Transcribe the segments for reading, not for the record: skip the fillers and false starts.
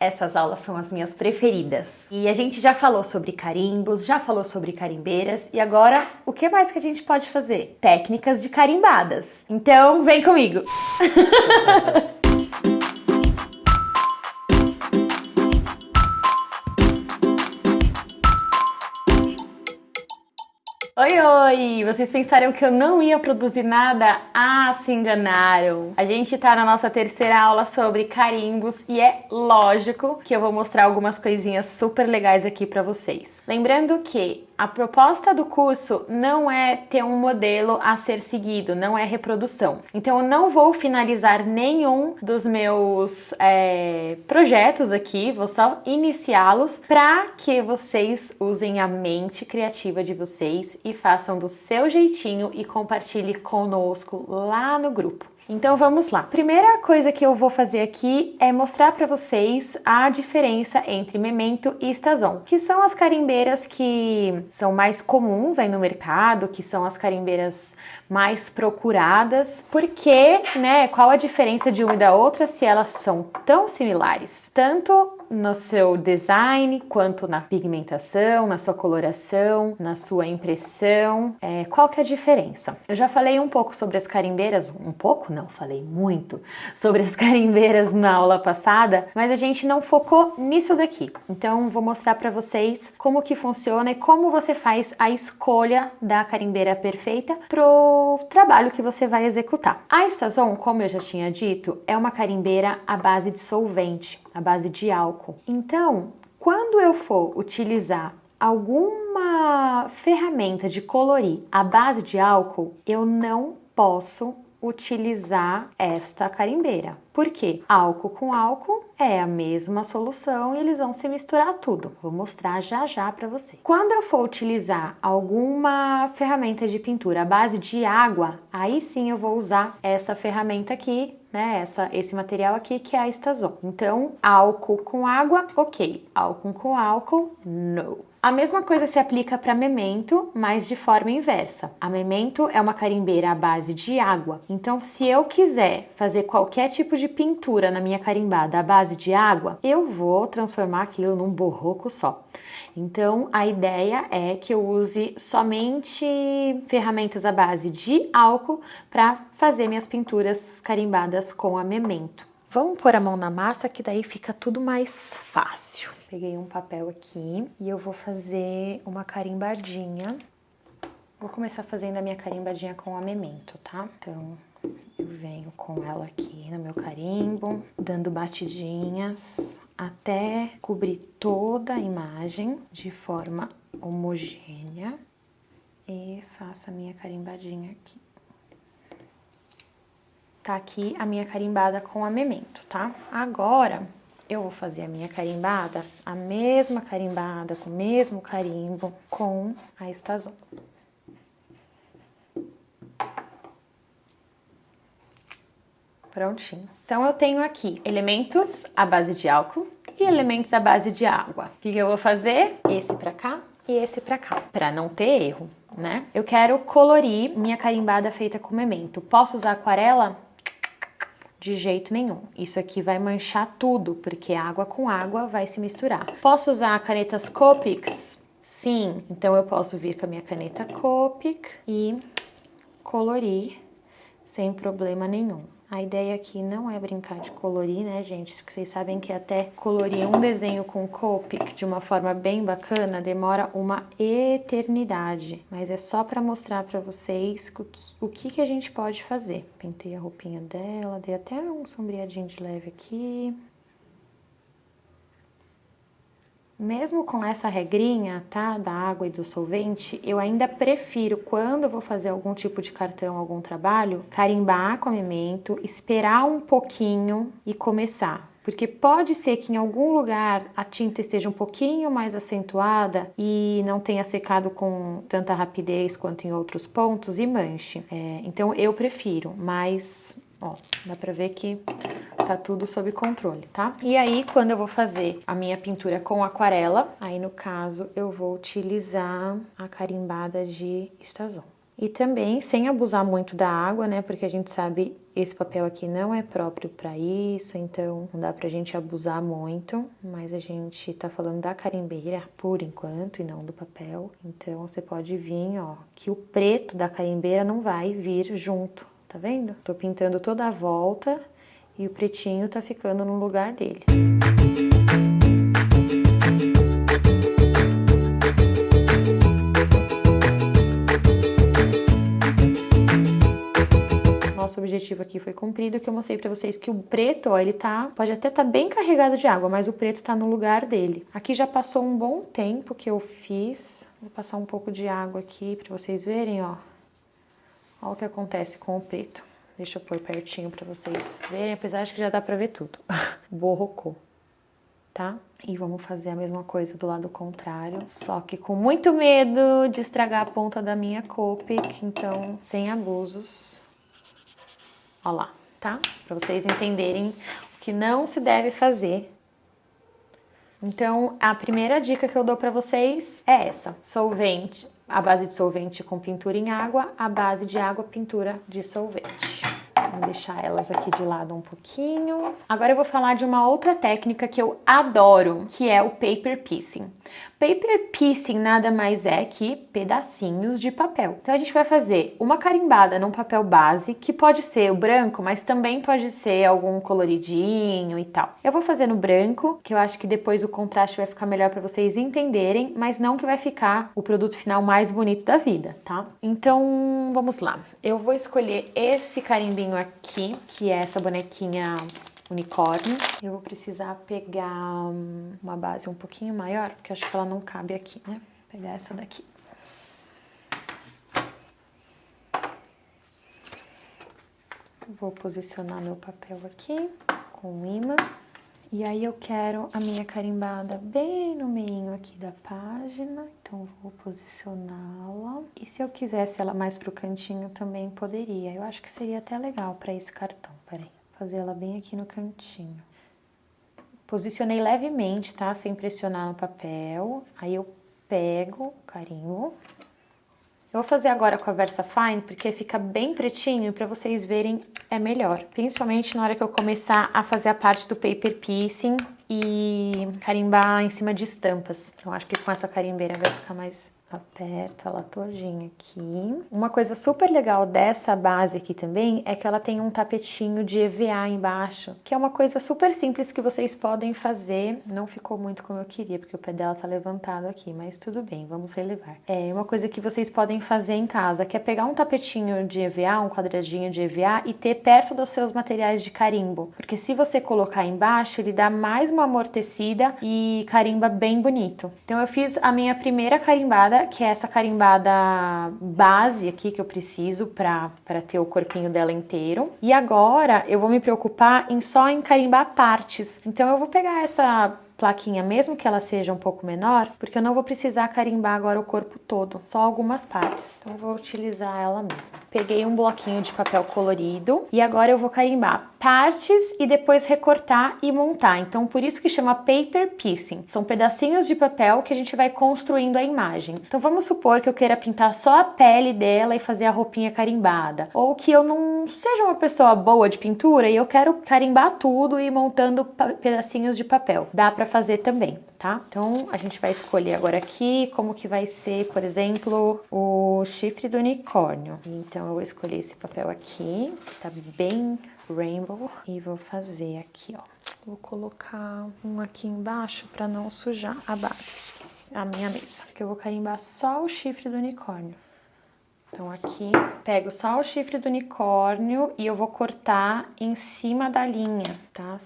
Essas aulas são as minhas preferidas. E a gente já falou sobre carimbos, já falou sobre carimbeiras e agora o que mais que a gente pode fazer? Técnicas de carimbadas. Então vem comigo! Oi, oi! Vocês pensaram que eu não ia produzir nada? Ah, se enganaram! A gente tá na nossa terceira aula sobre carimbos e é lógico que eu vou mostrar algumas coisinhas super legais aqui pra vocês. Lembrando que a proposta do curso não é ter um modelo a ser seguido, não é reprodução. Então eu não vou finalizar nenhum dos meus projetos aqui, vou só iniciá-los para que vocês usem a mente criativa de vocês e façam do seu jeitinho e compartilhe conosco lá no grupo. Então vamos lá. Primeira coisa que eu vou fazer aqui é mostrar para vocês a diferença entre Memento e Stazon, que são as carimbeiras que são mais comuns aí no mercado, que são as carimbeiras mais procuradas. Porque, né, qual a diferença de uma e da outra se elas são tão similares? Tanto no seu design, quanto na pigmentação, na sua coloração, na sua impressão. Qual que é a diferença? Eu já falei um pouco sobre as carimbeiras, não, falei muito sobre as carimbeiras na aula passada, mas a gente não focou nisso daqui. Então vou mostrar para vocês como que funciona e como você faz a escolha da carimbeira perfeita pro trabalho que você vai executar. A Stazon, como eu já tinha dito, é uma carimbeira à base de solvente, à base de álcool. Então, quando eu for utilizar alguma ferramenta de colorir à base de álcool, eu não posso utilizar esta carimbeira. Por quê? Álcool com álcool é a mesma solução e eles vão se misturar tudo. Vou mostrar já já para você. Quando eu for utilizar alguma ferramenta de pintura à base de água, aí sim eu vou usar essa ferramenta aqui, né? Esse material aqui que é a Stazon. Então, álcool com água, ok. Álcool com álcool, não. A mesma coisa se aplica para Memento, mas de forma inversa. A Memento é uma carimbeira à base de água. Então, se eu quiser fazer qualquer tipo de pintura na minha carimbada à base de água, eu vou transformar aquilo num borroco só. Então, a ideia é que eu use somente ferramentas à base de álcool para fazer minhas pinturas carimbadas com a Memento. Vamos pôr a mão na massa que daí fica tudo mais fácil. Peguei um papel aqui e eu vou fazer uma carimbadinha. Vou começar fazendo a minha carimbadinha com a Memento, tá? Então, eu venho com ela aqui no meu carimbo, dando batidinhas até cobrir toda a imagem de forma homogênea. E faço a minha carimbadinha aqui. Tá aqui a minha carimbada com a Memento, tá? Agora, eu vou fazer a minha carimbada, a mesma carimbada, com o mesmo carimbo, com a Stazon. Prontinho. Então, eu tenho aqui elementos à base de álcool e elementos à base de água. O que eu vou fazer? Esse pra cá e esse pra cá, pra não ter erro, né? Eu quero colorir minha carimbada feita com Memento. Posso usar aquarela? De jeito nenhum. Isso aqui vai manchar tudo, porque água com água vai se misturar. Posso usar canetas Copics? Sim. Então eu posso vir com a minha caneta Copic e colorir sem problema nenhum. A ideia aqui não é brincar de colorir, né, gente? Porque vocês sabem que até colorir um desenho com Copic de uma forma bem bacana demora uma eternidade. Mas é só para mostrar para vocês o que a gente pode fazer. Pintei a roupinha dela, dei até um sombreadinho de leve aqui. Mesmo com essa regrinha, tá, da água e do solvente, eu ainda prefiro, quando eu vou fazer algum tipo de cartão, algum trabalho, carimbar com a Memento, esperar um pouquinho e começar. Porque pode ser que em algum lugar a tinta esteja um pouquinho mais acentuada e não tenha secado com tanta rapidez quanto em outros pontos e manche. Então eu prefiro, mas ó, dá pra ver que tá tudo sob controle, tá? E aí, quando eu vou fazer a minha pintura com aquarela, aí no caso eu vou utilizar a carimbada de Stazon. E também sem abusar muito da água, né? Porque a gente sabe esse papel aqui não é próprio para isso, então não dá pra gente abusar muito, mas a gente tá falando da carimbeira por enquanto e não do papel. Então você pode vir, ó, que o preto da carimbeira não vai vir junto, tá vendo? Tô pintando toda a volta e o pretinho tá ficando no lugar dele. Nosso objetivo aqui foi cumprido, que eu mostrei pra vocês que o preto, ó, ele pode até estar bem carregado de água, mas o preto tá no lugar dele. Aqui já passou um bom tempo que eu fiz. Vou passar um pouco de água aqui pra vocês verem, ó. Ó o que acontece com o preto. Deixa eu pôr pertinho pra vocês verem, apesar de que já dá pra ver tudo. Borrocou, tá? E vamos fazer a mesma coisa do lado contrário, só que com muito medo de estragar a ponta da minha Copic, então sem abusos. Ó lá, tá? Pra vocês entenderem o que não se deve fazer. Então, a primeira dica que eu dou pra vocês é essa. Solvente, a base de solvente com pintura em água, a base de água, pintura de solvente. Vou deixar elas aqui de lado um pouquinho. Agora eu vou falar de uma outra técnica que eu adoro, que é o paper piecing. Paper piecing nada mais é que pedacinhos de papel. Então a gente vai fazer uma carimbada num papel base, que pode ser o branco, mas também pode ser algum coloridinho e tal. Eu vou fazer no branco, que eu acho que depois o contraste vai ficar melhor para vocês entenderem, mas não que vai ficar o produto final mais bonito da vida, tá? Então, vamos lá. Eu vou escolher esse carimbinho aqui, que é essa bonequinha unicórnio. Eu vou precisar pegar uma base um pouquinho maior, porque eu acho que ela não cabe aqui, né? Vou pegar essa daqui. Vou posicionar meu papel aqui com o imã. E aí eu quero a minha carimbada bem no meio aqui da página, então vou posicioná-la. E se eu quisesse ela mais pro cantinho também poderia. Eu acho que seria até legal para esse cartão, peraí. Fazer ela bem aqui no cantinho. Posicionei levemente, tá? Sem pressionar no papel. Aí eu pego o carimbo. Eu vou fazer agora com a VersaFine, porque fica bem pretinho, para vocês verem é melhor. Principalmente na hora que eu começar a fazer a parte do paper piecing e carimbar em cima de estampas. Então acho que com essa carimbeira vai ficar mais... Aperta ela todinha aqui. Uma coisa super legal dessa base aqui também é que ela tem um tapetinho de EVA embaixo, que é uma coisa super simples que vocês podem fazer. Não ficou muito como eu queria, porque o pé dela tá levantado aqui, mas tudo bem, vamos relevar. É uma coisa que vocês podem fazer em casa, que é pegar um tapetinho de EVA, um quadradinho de EVA e ter perto dos seus materiais de carimbo, porque se você colocar embaixo, ele dá mais uma amortecida e carimba bem bonito. Então eu fiz a minha primeira carimbada, que é essa carimbada base aqui que eu preciso para ter o corpinho dela inteiro. E agora eu vou me preocupar só em carimbar partes. Então eu vou pegar essa plaquinha, mesmo que ela seja um pouco menor, porque eu não vou precisar carimbar agora o corpo todo, só algumas partes. Então eu vou utilizar ela mesma. Peguei um bloquinho de papel colorido e agora eu vou carimbar partes e depois recortar e montar. Então por isso que chama paper piecing. São pedacinhos de papel que a gente vai construindo a imagem. Então vamos supor que eu queira pintar só a pele dela e fazer a roupinha carimbada. Ou que eu não seja uma pessoa boa de pintura e eu quero carimbar tudo e ir montando pedacinhos de papel. Dá pra fazer também, tá? Então a gente vai escolher agora aqui como que vai ser, por exemplo, o chifre do unicórnio. Então eu vou escolher esse papel aqui, que tá bem rainbow, e vou fazer aqui, ó. Vou colocar um aqui embaixo para não sujar a base, a minha mesa, porque eu vou carimbar só o chifre do unicórnio. Então aqui, pego só o chifre do unicórnio e eu vou cortar em cima da linha, tá?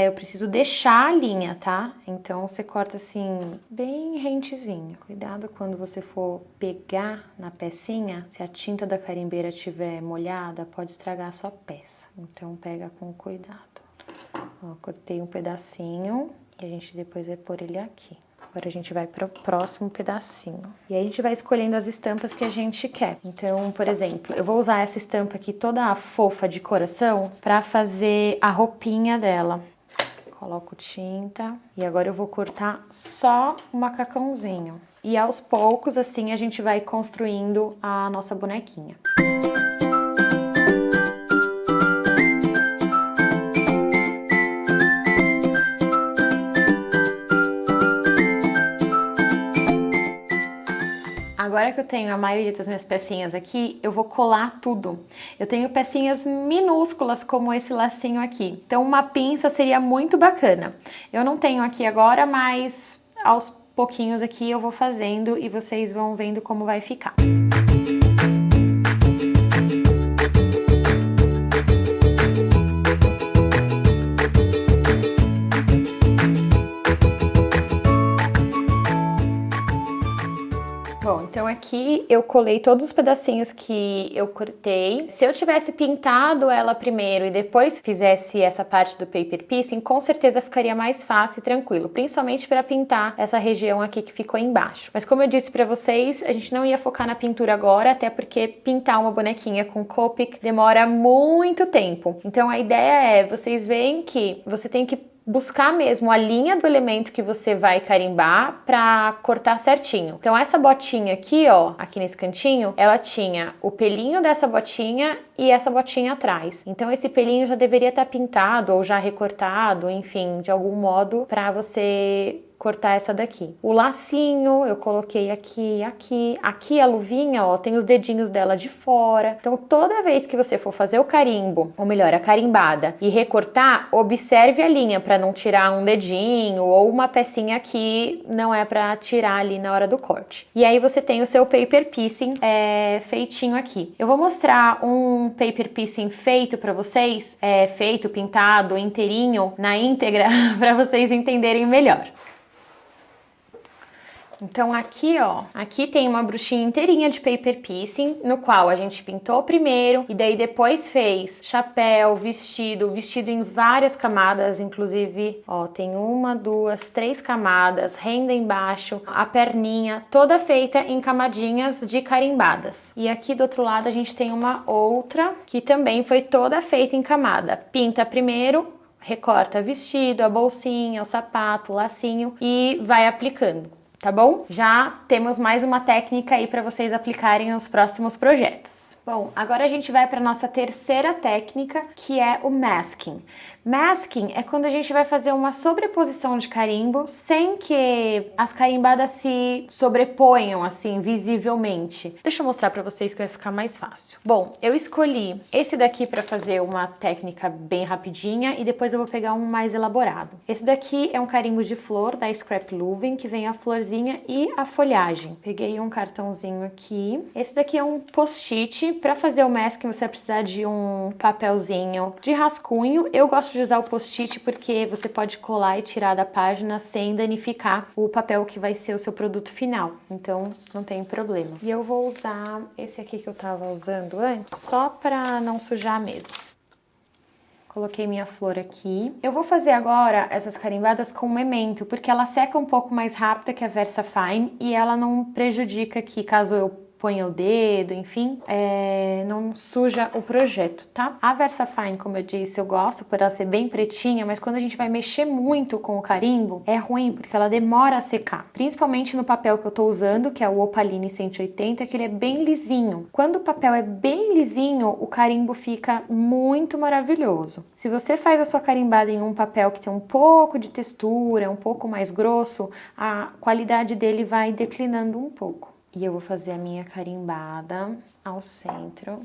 Eu preciso deixar a linha, tá? Então você corta assim, bem rentezinho. Cuidado quando você for pegar na pecinha, se a tinta da carimbeira estiver molhada, pode estragar a sua peça. Então pega com cuidado. Ó, cortei um pedacinho e a gente depois vai pôr ele aqui. Agora a gente vai para o próximo pedacinho. E aí a gente vai escolhendo as estampas que a gente quer. Então, por exemplo, eu vou usar essa estampa aqui toda fofa de coração para fazer a roupinha dela. Coloco tinta e agora eu vou cortar só um macacãozinho. E aos poucos, assim, a gente vai construindo a nossa bonequinha. Agora que eu tenho a maioria das minhas pecinhas aqui, eu vou colar tudo. Eu tenho pecinhas minúsculas como esse lacinho aqui. Então uma pinça seria muito bacana. Eu não tenho aqui agora, mas aos pouquinhos aqui eu vou fazendo e vocês vão vendo como vai ficar. Bom, então aqui eu colei todos os pedacinhos que eu cortei. Se eu tivesse pintado ela primeiro e depois fizesse essa parte do paper piecing, com certeza ficaria mais fácil e tranquilo, principalmente para pintar essa região aqui que ficou embaixo. Mas como eu disse para vocês, a gente não ia focar na pintura agora, até porque pintar uma bonequinha com Copic demora muito tempo. Então a ideia é, vocês veem que você tem que buscar mesmo a linha do elemento que você vai carimbar para cortar certinho. Então essa botinha aqui, ó, aqui nesse cantinho, ela tinha o pelinho dessa botinha e essa botinha atrás. Então esse pelinho já deveria estar pintado ou já recortado, enfim, de algum modo para você cortar essa daqui. O lacinho eu coloquei aqui, aqui a luvinha, ó, tem os dedinhos dela de fora. Então toda vez que você for fazer o carimbo, ou melhor, a carimbada, e recortar, observe a linha para não tirar um dedinho ou uma pecinha que não é para tirar ali na hora do corte. E aí você tem o seu paper piecing feitinho aqui. Eu vou mostrar um paper piecing feito para vocês, feito, pintado, inteirinho, na íntegra, para vocês entenderem melhor. Então aqui, ó, aqui tem uma bruxinha inteirinha de paper piecing, no qual a gente pintou primeiro e daí depois fez chapéu, vestido em várias camadas, inclusive, ó, tem 1, 2, 3 camadas, renda embaixo, a perninha, toda feita em camadinhas de carimbadas. E aqui do outro lado a gente tem uma outra que também foi toda feita em camada. Pinta primeiro, recorta vestido, a bolsinha, o sapato, o lacinho e vai aplicando. Tá bom? Já temos mais uma técnica aí para vocês aplicarem nos próximos projetos. Bom, agora a gente vai para nossa terceira técnica, que é o masking. Masking é quando a gente vai fazer uma sobreposição de carimbo sem que as carimbadas se sobreponham assim visivelmente. Deixa eu mostrar para vocês que vai ficar mais fácil. Bom, eu escolhi esse daqui para fazer uma técnica bem rapidinha e depois eu vou pegar um mais elaborado. Esse daqui é um carimbo de flor da Scrap Luvin, que vem a florzinha e a folhagem. Peguei um cartãozinho aqui. Esse daqui é um post-it. Para fazer o masking você vai precisar de um papelzinho de rascunho. Eu gosto de usar o post-it porque você pode colar e tirar da página sem danificar o papel que vai ser o seu produto final. Então não tem problema. E eu vou usar esse aqui que eu tava usando antes, só para não sujar a mesa. Coloquei minha flor aqui. Eu vou fazer agora essas carimbadas com memento, porque ela seca um pouco mais rápida que a VersaFine e ela não prejudica aqui, caso eu ponha o dedo, enfim, não suja o projeto, tá? A VersaFine, como eu disse, eu gosto por ela ser bem pretinha, mas quando a gente vai mexer muito com o carimbo, é ruim, porque ela demora a secar. Principalmente no papel que eu tô usando, que é o Opaline 180, que ele é bem lisinho. Quando o papel é bem lisinho, o carimbo fica muito maravilhoso. Se você faz a sua carimbada em um papel que tem um pouco de textura, um pouco mais grosso, a qualidade dele vai declinando um pouco. E eu vou fazer a minha carimbada ao centro.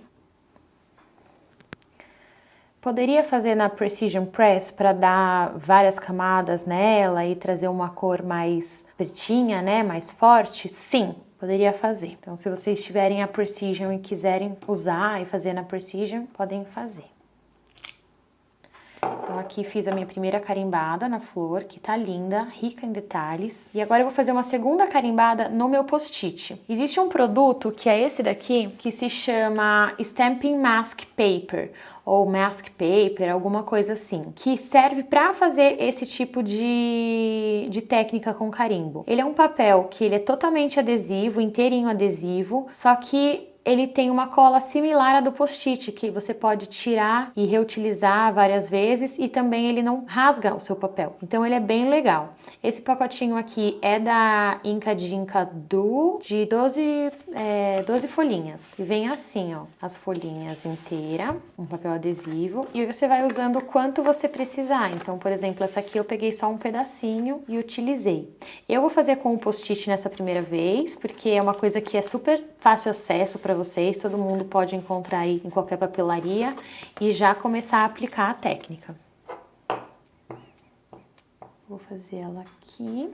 Poderia fazer na Precision Press para dar várias camadas nela e trazer uma cor mais pretinha, né, mais forte? Sim, poderia fazer. Então, se vocês tiverem a Precision e quiserem usar e fazer na Precision, podem fazer. Então aqui fiz a minha primeira carimbada na flor, que tá linda, rica em detalhes. E agora eu vou fazer uma segunda carimbada no meu post-it. Existe um produto, que é esse daqui, que se chama Stamping Mask Paper, ou Mask Paper, alguma coisa assim, que serve para fazer esse tipo de técnica com carimbo. Ele é um papel que ele é totalmente adesivo, inteirinho adesivo, só que ele tem uma cola similar à do post-it, que você pode tirar e reutilizar várias vezes e também ele não rasga o seu papel. Então ele é bem legal. Esse pacotinho aqui é da Inca Dinka de 12 folhinhas. E vem assim, ó, as folhinhas inteiras, um papel adesivo, e você vai usando o quanto você precisar. Então, por exemplo, essa aqui eu peguei só um pedacinho e utilizei. Eu vou fazer com o post-it nessa primeira vez, porque é uma coisa que é super fácil acesso para vocês, todo mundo pode encontrar aí em qualquer papelaria e já começar a aplicar a técnica. Vou fazer ela aqui.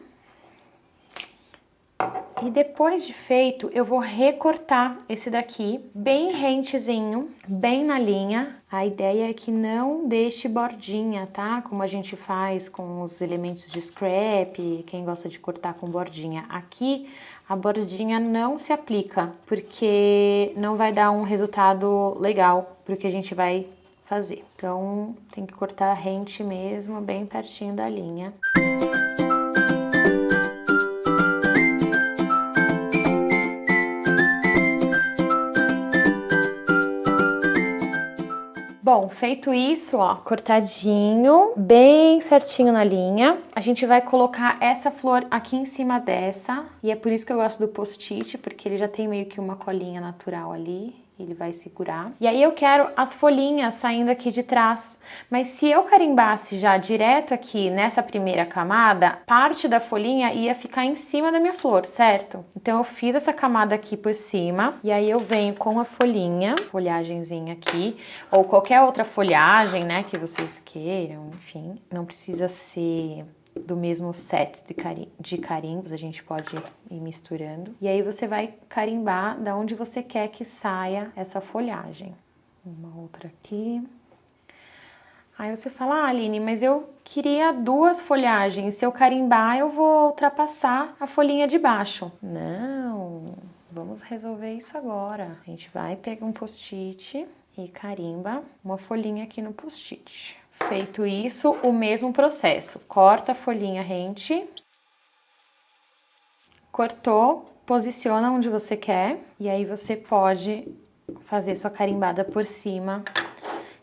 E depois de feito, eu vou recortar esse daqui bem rentezinho, bem na linha. A ideia é que não deixe bordinha, tá? Como a gente faz com os elementos de scrap, quem gosta de cortar com bordinha. Aqui, a bordinha não se aplica, porque não vai dar um resultado legal pro que a gente vai fazer. Então, tem que cortar rente mesmo, bem pertinho da linha. Bom, feito isso, ó, cortadinho, bem certinho na linha, a gente vai colocar essa flor aqui em cima dessa, e é por isso que eu gosto do post-it, porque ele já tem meio que uma colinha natural ali. Ele vai segurar. E aí eu quero as folhinhas saindo aqui de trás. Mas se eu carimbasse já direto aqui nessa primeira camada, parte da folhinha ia ficar em cima da minha flor, certo? Então eu fiz essa camada aqui por cima. E aí eu venho com a folhagenzinha aqui. Ou qualquer outra folhagem, né, que vocês queiram, enfim. Não precisa ser do mesmo set de carimbos, a gente pode ir misturando. E aí você vai carimbar da onde você quer que saia essa folhagem. Uma outra aqui. Aí você fala, ah, Aline, mas eu queria 2 folhagens. Se eu carimbar, eu vou ultrapassar a folhinha de baixo. Não, vamos resolver isso agora. A gente vai pegar um post-it e carimba uma folhinha aqui no post-it. Feito isso, o mesmo processo. Corta a folhinha rente. Cortou, posiciona onde você quer. E aí você pode fazer sua carimbada por cima,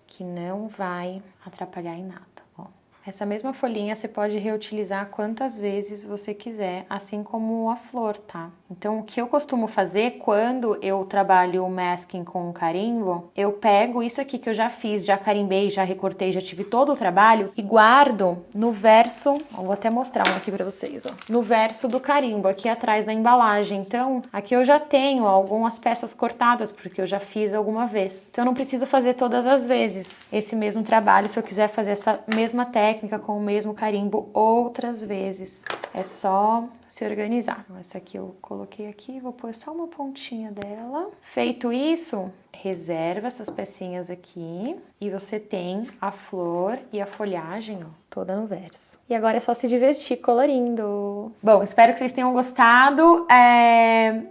que não vai atrapalhar em nada. Ó, essa mesma folhinha você pode reutilizar quantas vezes você quiser, assim como a flor, tá? Então, o que eu costumo fazer quando eu trabalho o masking com carimbo, eu pego isso aqui que eu já fiz, já carimbei, já recortei, já tive todo o trabalho e guardo no verso, ó, vou até mostrar um aqui pra vocês, ó, no verso do carimbo, aqui atrás da embalagem. Então, aqui eu já tenho algumas peças cortadas, porque eu já fiz alguma vez. Então, eu não preciso fazer todas as vezes esse mesmo trabalho, se eu quiser fazer essa mesma técnica com o mesmo carimbo outras vezes. É só se organizar. Então, essa aqui eu coloquei aqui, vou pôr só uma pontinha dela. Feito isso, reserva essas pecinhas aqui e você tem a flor e a folhagem, ó, toda no verso. E agora é só se divertir colorindo. Bom, espero que vocês tenham gostado.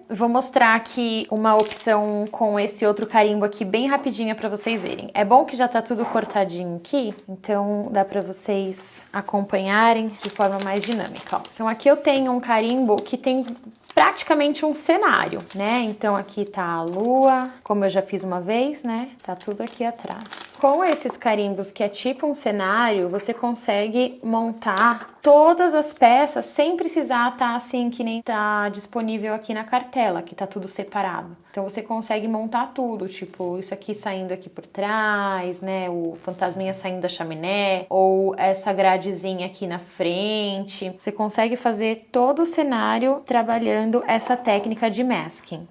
Vou mostrar aqui uma opção com esse outro carimbo aqui bem rapidinha pra vocês verem. É bom que já tá tudo cortadinho aqui, então dá pra vocês acompanharem de forma mais dinâmica, ó. Então aqui eu tenho um carimbo que tem praticamente um cenário, né? Então aqui tá a lua, como eu já fiz uma vez, né? Tá tudo aqui atrás. Com esses carimbos que é tipo um cenário, você consegue montar todas as peças sem precisar estar assim que nem tá disponível aqui na cartela, que tá tudo separado. Então você consegue montar tudo, tipo isso aqui saindo aqui por trás, né? O fantasminha saindo da chaminé, ou essa gradezinha aqui na frente. Você consegue fazer todo o cenário trabalhando essa técnica de masking.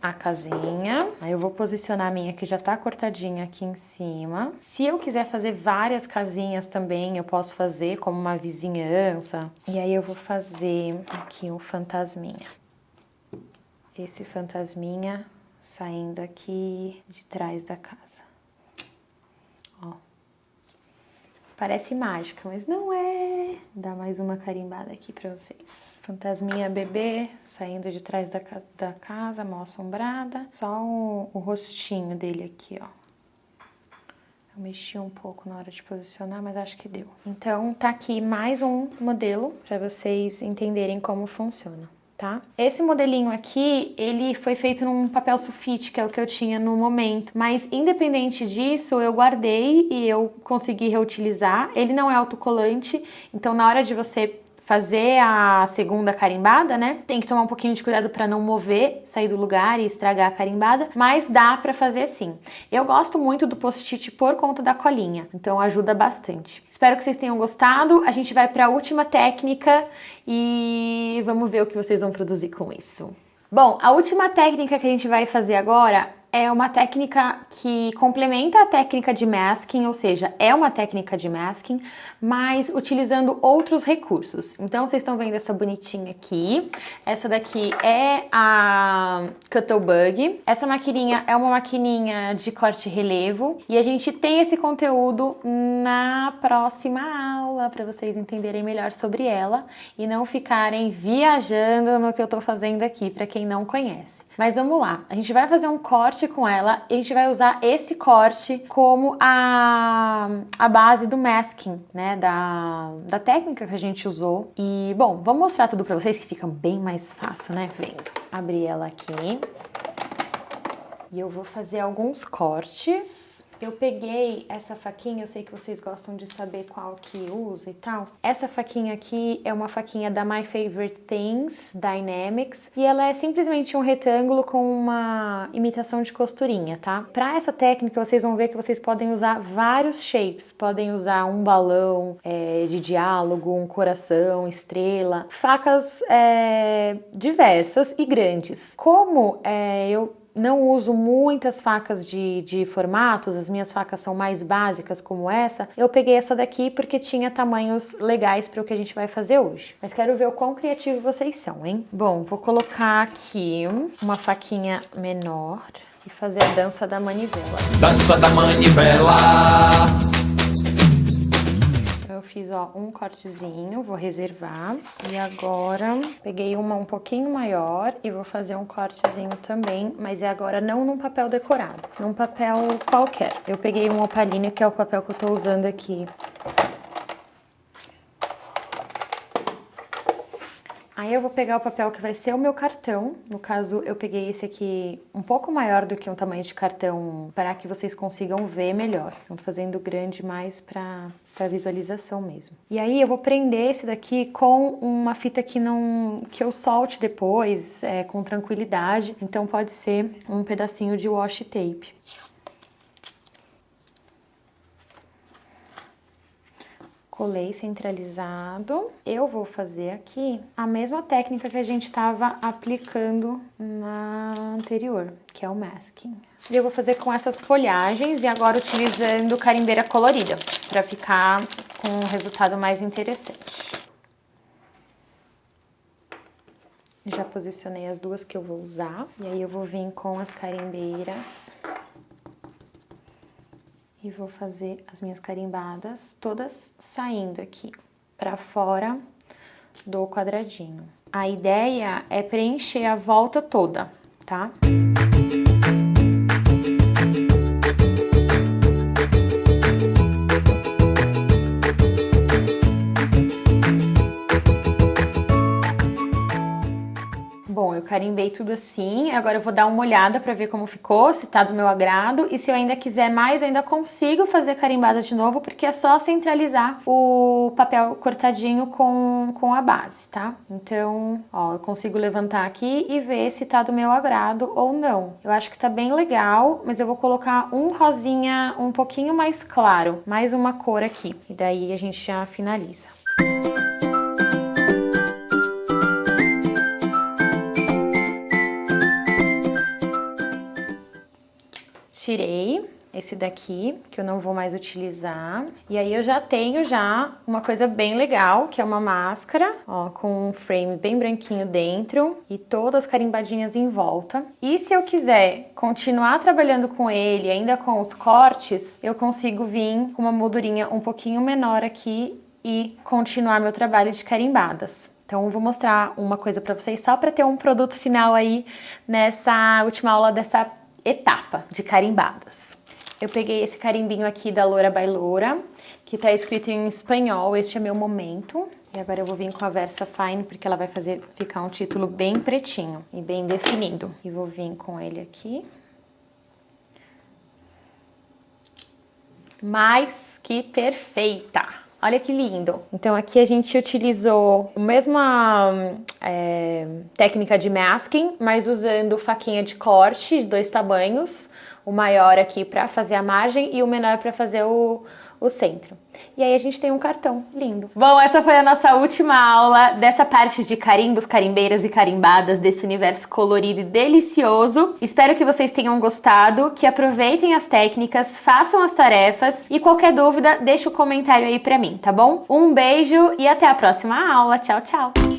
A casinha, aí eu vou posicionar a minha que já tá cortadinha aqui em cima. Se eu quiser fazer várias casinhas também, eu posso fazer como uma vizinhança. E aí eu vou fazer aqui um fantasminha. Esse fantasminha saindo aqui de trás da casa. Ó. Parece mágica, mas não é. Vou dar mais uma carimbada aqui pra vocês. Fantasminha bebê saindo de trás da casa, mal assombrada. Só o rostinho dele aqui, ó. Eu mexi um pouco na hora de posicionar, mas acho que deu. Então, tá aqui mais um modelo pra vocês entenderem como funciona. tá? Esse modelinho aqui, ele foi feito num papel sulfite, que é o que eu tinha no momento, mas independente disso, eu guardei e eu consegui reutilizar. Ele não é autocolante, então na hora de você fazer a segunda carimbada, né, tem que tomar um pouquinho de cuidado para não mover, sair do lugar e estragar a carimbada, mas dá para fazer sim. Eu gosto muito do post-it por conta da colinha, então ajuda bastante. Espero que vocês tenham gostado. A gente vai para a última técnica e vamos ver o que vocês vão produzir com isso. Bom, a última técnica que a gente vai fazer agora é uma técnica que complementa a técnica de masking, ou seja, é uma técnica de masking, mas utilizando outros recursos. Então, vocês estão vendo essa bonitinha aqui. Essa daqui é a Cuttlebug. Essa maquininha é uma maquininha de corte e relevo. E a gente tem esse conteúdo na próxima aula, para vocês entenderem melhor sobre ela e não ficarem viajando no que eu tô fazendo aqui, para quem não conhece. Mas vamos lá, a gente vai fazer um corte com ela e a gente vai usar esse corte como a base do masking, né, da técnica que a gente usou. E, bom, vamos mostrar tudo pra vocês que fica bem mais fácil, né, vendo. Abrir ela aqui e eu vou fazer alguns cortes. Eu peguei essa faquinha, eu sei que vocês gostam de saber qual que usa e tal. Essa faquinha aqui é uma faquinha da My Favorite Things Dynamics e ela é simplesmente um retângulo com uma imitação de costurinha, tá? Pra essa técnica vocês vão ver que vocês podem usar vários shapes. Podem usar um balão de diálogo, um coração, estrela, facas diversas e grandes. Como eu não uso muitas facas de formatos, as minhas facas são mais básicas como essa, eu peguei essa daqui porque tinha tamanhos legais para o que a gente vai fazer hoje. Mas quero ver o quão criativos vocês são, hein? Bom, vou colocar aqui uma faquinha menor e fazer a dança da manivela. Dança da manivela! Eu fiz, ó, um cortezinho, vou reservar. E agora, peguei uma um pouquinho maior e vou fazer um cortezinho também, mas é agora não num papel decorado, num papel qualquer. Eu peguei um opaline, que é o papel que eu tô usando aqui. Aí eu vou pegar o papel que vai ser o meu cartão. No caso, eu peguei esse aqui um pouco maior do que um tamanho de cartão para que vocês consigam ver melhor. Estou fazendo grande mais para visualização mesmo. E aí eu vou prender esse daqui com uma fita que eu solte depois, com tranquilidade. Então pode ser um pedacinho de washi tape. Colei centralizado. Eu vou fazer aqui a mesma técnica que a gente estava aplicando na anterior, que é o masking. E eu vou fazer com essas folhagens e agora utilizando carimbeira colorida, para ficar com um resultado mais interessante. Já posicionei as duas que eu vou usar. E aí eu vou vir com as carimbeiras e vou fazer as minhas carimbadas todas saindo aqui para fora do quadradinho. A ideia é preencher a volta toda, tá? Bom, eu carimbei tudo assim, agora eu vou dar uma olhada pra ver como ficou, se tá do meu agrado, e se eu ainda quiser mais, eu ainda consigo fazer carimbada de novo, porque é só centralizar o papel cortadinho com a base, tá? Então, ó, eu consigo levantar aqui e ver se tá do meu agrado ou não. Eu acho que tá bem legal, mas eu vou colocar um rosinha um pouquinho mais claro, mais uma cor aqui, e daí a gente já finaliza. Tirei esse daqui, que eu não vou mais utilizar. E aí eu já tenho uma coisa bem legal, que é uma máscara, ó, com um frame bem branquinho dentro e todas as carimbadinhas em volta. E se eu quiser continuar trabalhando com ele, ainda com os cortes, eu consigo vir com uma moldurinha um pouquinho menor aqui e continuar meu trabalho de carimbadas. Então eu vou mostrar uma coisa pra vocês só pra ter um produto final aí nessa última aula dessa etapa de carimbadas. Eu peguei esse carimbinho aqui da Loura by Loura, que tá escrito em espanhol, este é meu momento. E agora eu vou vir com a VersaFine, porque ela vai fazer ficar um título bem pretinho e bem definido. E vou vir com ele aqui. Mais que perfeita! Olha que lindo! Então aqui a gente utilizou a mesma técnica de masking, mas usando faquinha de corte de 2 tamanhos. O maior aqui para fazer a margem e o menor para fazer o centro. E aí a gente tem um cartão lindo. Bom, essa foi a nossa última aula dessa parte de carimbos, carimbeiras e carimbadas, desse universo colorido e delicioso. Espero que vocês tenham gostado, que aproveitem as técnicas, façam as tarefas e qualquer dúvida, deixa o comentário aí pra mim, tá bom? Um beijo e até a próxima aula. Tchau, tchau!